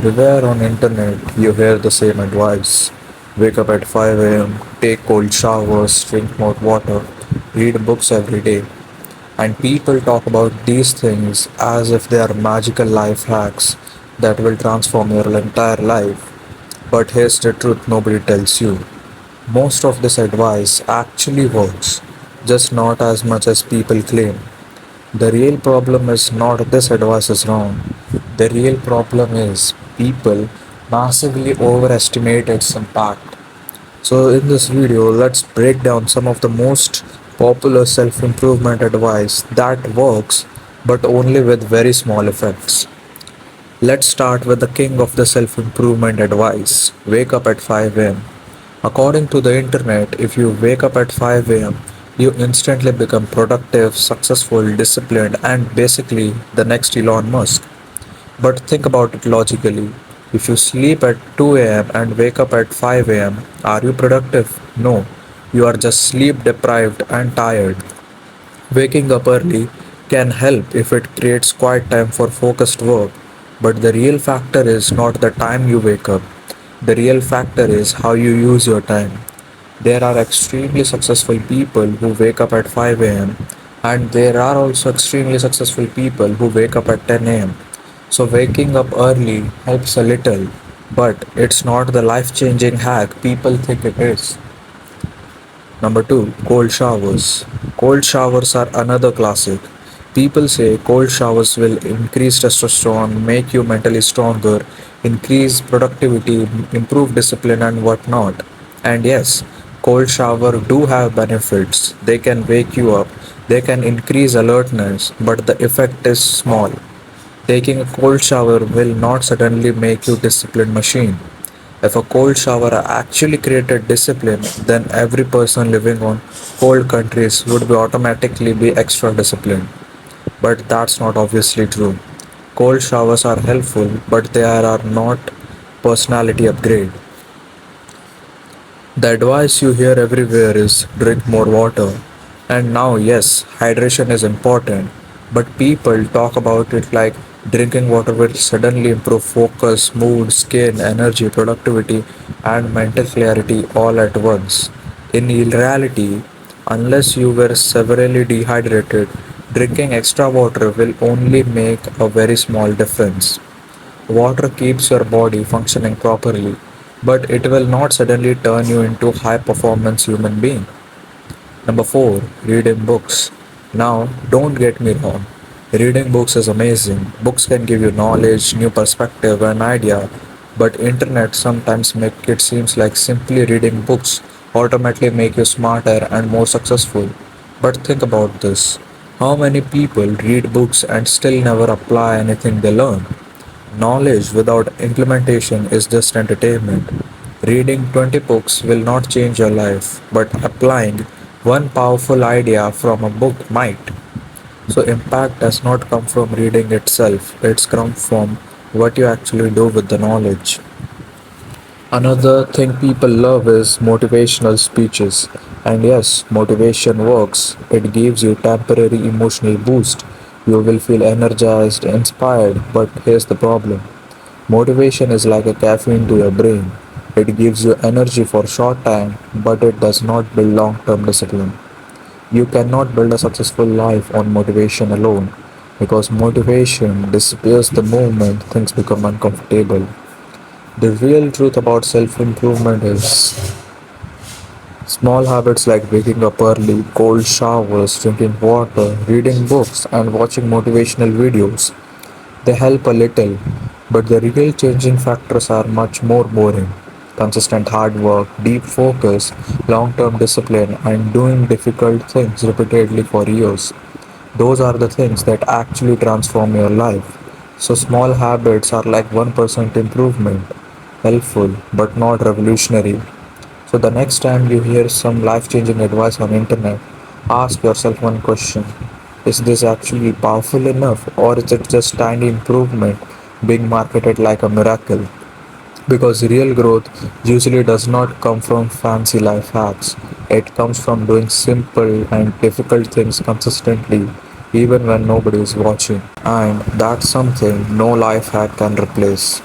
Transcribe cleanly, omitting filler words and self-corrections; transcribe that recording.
Everywhere on internet you hear the same advice. Wake up at 5 a.m., take cold showers, drink more water, read books every day. And people talk about these things as if they are magical life hacks that will transform your entire life. But here's the truth nobody tells you. Most of this advice actually works, just not as much as people claim. The real problem is not this advice is wrong. The real problem is people massively overestimate its impact. So, in this video, let's break down some of the most popular self improvement advice that works but only with very small effects. Let's start with the king of the self improvement advice, wake up at 5 am. According to the internet, if you wake up at 5 am, you instantly become productive, successful, disciplined, and basically the next Elon Musk. But think about it logically. If you sleep at 2 am and wake up at 5 am, are you productive? No. You are just sleep deprived and tired. Waking up early can help if it creates quiet time for focused work, but the real factor is not the time you wake up. The real factor is how you use your time. There are extremely successful people who wake up at 5 am, and there are also extremely successful people who wake up at 10 am. So, waking up early helps a little, but it's not the life changing hack people think it is. Number 2, cold showers. Cold showers are another classic. People say cold showers will increase testosterone, make you mentally stronger, increase productivity, improve discipline, and whatnot. And yes, cold shower do have benefits. They can wake you up, they can increase alertness, but the effect is small. Taking a cold shower will not suddenly make you disciplined machine. If a cold shower actually created discipline, then every person living on cold countries would be automatically be extra disciplined. But that's not obviously true. Cold showers are helpful, but they are not personality upgrade. The advice you hear everywhere is drink more water. And now, yes, hydration is important, but people talk about it like drinking water will suddenly improve focus, mood, skin, energy, productivity, and mental clarity all at once. In reality, unless you were severely dehydrated, drinking extra water will only make a very small difference. Water keeps your body functioning properly, but it will not suddenly turn you into a high performance human being. Number 4, reading books. Now, don't get me wrong. Reading books is amazing. Books can give you knowledge, new perspective and idea, but internet sometimes make it seems like simply reading books automatically make you smarter and more successful. But think about this. How many people read books and still never apply anything they learn? Knowledge without implementation is just entertainment. Reading 20 books will not change your life, but applying one powerful idea from a book might. So, impact does not come from reading itself, it's come from what you actually do with the knowledge. Another thing people love is motivational speeches. And yes, motivation works. It gives you temporary emotional boost. You will feel energized, inspired, but here's the problem. Motivation is like a caffeine to your brain. It gives you energy for short time, but it does not build long-term discipline. You cannot build a successful life on motivation alone because motivation disappears the moment things become uncomfortable. The real truth about self improvement is small habits like waking up early, cold showers, drinking water, reading books, and watching motivational videos. They help a little, but the real changing factors are much more boring. Consistent hard work, deep focus, long term discipline, and doing difficult things repeatedly for years. Those are the things that actually transform your life. So, small habits are like 1% improvement, helpful but not revolutionary. So, the next time you hear some life changing advice on internet, ask yourself one question. Is this actually powerful enough, or is it just tiny improvement being marketed like a miracle? Because real growth usually does not come from fancy life hacks. It comes from doing simple and difficult things consistently, even when nobody is watching. And that's something no life hack can replace.